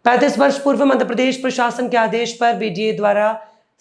35 वर्ष पूर्व मध्य प्रदेश प्रशासन के आदेश पर बीडीए द्वारा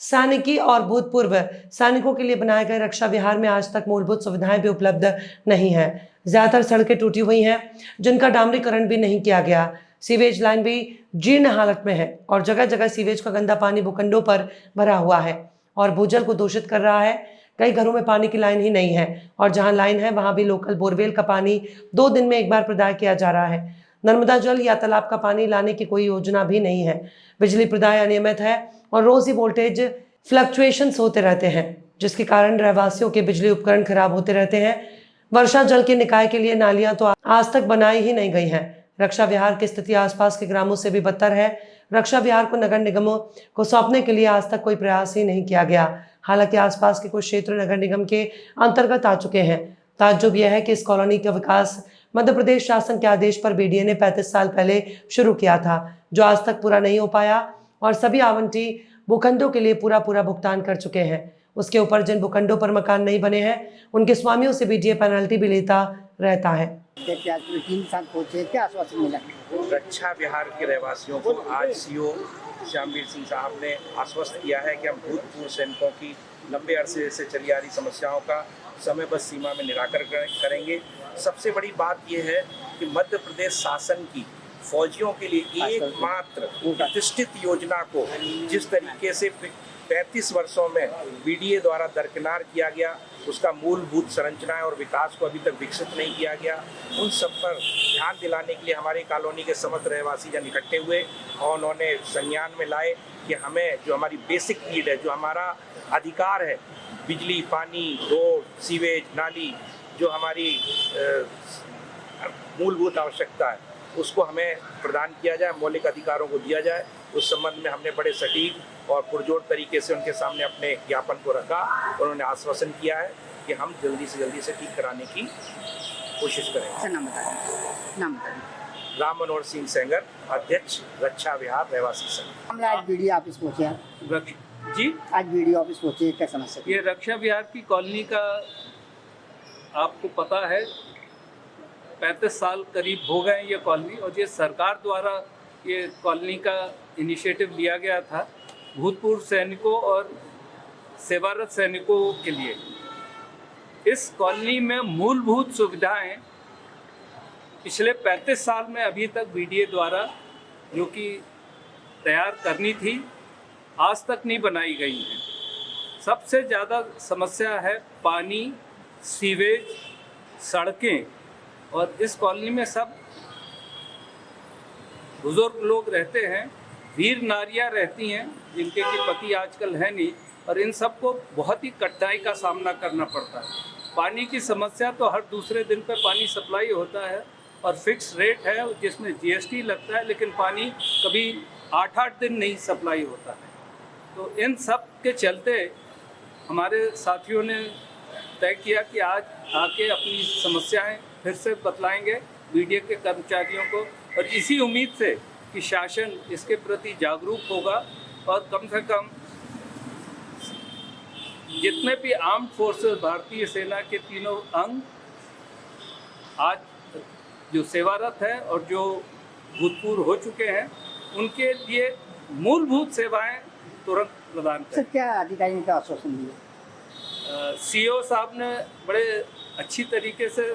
सैनिकी और भूतपूर्व सैनिकों के लिए बनाए गए रक्षा विहार में आज तक मूलभूत सुविधाएं भी उपलब्ध नहीं है। ज्यादातर सड़कें टूटी हुई हैं, जिनका डामरीकरण भी नहीं किया गया। सीवेज लाइन भी जीर्ण हालत में है और जगह जगह सीवेज का गंदा पानी भूखंडों पर भरा हुआ है और भूजल को दूषित कर रहा है। कई घरों में पानी की लाइन ही नहीं है और जहां लाइन है वहां भी लोकल बोरवेल का पानी 2 दिन में एक बार प्रदाय किया जा रहा है। नर्मदा जल या तालाब का पानी लाने की कोई योजना भी नहीं है। बिजली प्रदाय अनियमित है और रोज ही वोल्टेज फ्लक्चुएशंस होते रहते हैं, जिसके कारण रहवासियों के बिजली उपकरण खराब होते रहते हैं। वर्षा जल के निकाय के लिए नालियां तो आज तक बनाई ही नहीं गई हैं। रक्षा विहार की स्थिति आसपास के ग्रामों से भी बदतर है। रक्षा विहार को नगर निगमों को सौंपने के लिए आज तक कोई प्रयास ही नहीं किया गया। हालांकि आसपास के कुछ क्षेत्र नगर निगम के अंतर्गत आ चुके हैं। ताज्जुब यह है कि इस कॉलोनी का विकास मध्य प्रदेश शासन के आदेश पर बीडीए ने 35 साल पहले शुरू किया था, जो आज तक पूरा नहीं हो पाया और सभी आवंटी भूखंडों के लिए पूरा भुगतान कर चुके हैं। उसके ऊपर जिन भूखंडों पर मकान नहीं बने हैं, उनके स्वामियों से बीडीए पेनल्टी भी लेता रहता है। 3 साल पहुंचे, क्या आश्वासन मिला? रक्षा विहार के रहवासियों को आज सीओ श्यामवीर सिंह साहब ने आश्वस्त किया है कि हम भूतपूर्व सैनिकों की लंबे अरसे से चली आ रही समस्याओं का समयबद्ध सीमा में निराकरण करेंगे। सबसे बड़ी बात यह है कि मध्य प्रदेश शासन की फौजियों के लिए एकमात्र प्रतिष्ठित योजना को जिस तरीके से 35 वर्षों में बीडीए द्वारा दरकिनार किया गया, उसका मूलभूत संरचनाएं और विकास को अभी तक विकसित नहीं किया गया, उन सब पर ध्यान दिलाने के लिए हमारी कॉलोनी के समस्त रहवासी जन इकट्ठे हुए और उन्होंने संज्ञान में लाए कि हमें जो हमारी बेसिक नीड है, जो हमारा अधिकार है, बिजली, पानी, रोड, सीवेज, नाली, जो हमारी मूलभूत आवश्यकता है, उसको हमें प्रदान किया जाए, मौलिक अधिकारों को दिया जाए। उस संबंध में हमने बड़े सटीक और पुरजोर तरीके से उनके सामने अपने ज्ञापन को रखा। उन्होंने आश्वासन किया है कि हम जल्दी से जल्दी से ठीक कराने की कोशिश करेंगे। नाम बताइए। राम मनोहर सिंह सेंगर, अध्यक्ष रक्षा विहार रहवासी संघ। हम आज बीडीओ ऑफिस पहुंचे हैं जी, आज बीडीओ ऑफिस पहुंचे, क्या समस्या? ये रक्षा विहार की कॉलोनी का आपको पता है 35 साल करीब हो गए ये कॉलोनी, और ये सरकार द्वारा ये कॉलोनी का इनिशिएटिव लिया गया था भूतपूर्व सैनिकों और सेवारत सैनिकों के लिए। इस कॉलोनी में मूलभूत सुविधाएं पिछले 35 साल में अभी तक बीडीए द्वारा जो कि तैयार करनी थी, आज तक नहीं बनाई गई हैं। सबसे ज़्यादा समस्या है पानी, सीवेज, सड़कें, और इस कॉलोनी में सब बुजुर्ग लोग रहते हैं, वीर नारियां रहती हैं जिनके कि पति आजकल है नहीं, और इन सबको बहुत ही कठिनाई का सामना करना पड़ता है। पानी की समस्या तो हर दूसरे दिन पर पानी सप्लाई होता है और फिक्स रेट है जिसमें जीएसटी लगता है, लेकिन पानी कभी 8-8 दिन नहीं सप्लाई होता है। तो इन सब के चलते हमारे साथियों ने तय किया कि आज आके अपनी समस्याएं फिर से बतलाएंगे बीडीए के कर्मचारियों को, और इसी उम्मीद से कि शासन इसके प्रति जागरूक होगा और कम से कम जितने भी आर्म्ड फोर्सेस भारतीय सेना के तीनों अंग आज जो सेवारत है और जो भूतपूर्व हो चुके हैं, उनके लिए मूलभूत सेवाएं तुरंत प्रदान करें। सर, क्या अधिकारी ने क्या आश्वासन दिया? सीओ साहब ने बड़े अच्छी तरीके से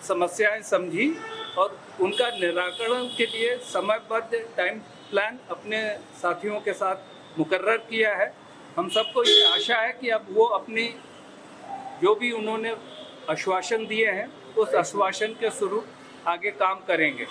समस्याएं समझी और उनका निराकरण के लिए समयबद्ध टाइम प्लान अपने साथियों के साथ मुकर्रर किया है। हम सबको ये आशा है कि अब वो अपनी जो भी उन्होंने आश्वासन दिए हैं, उस आश्वासन के स्वरूप आगे काम करेंगे।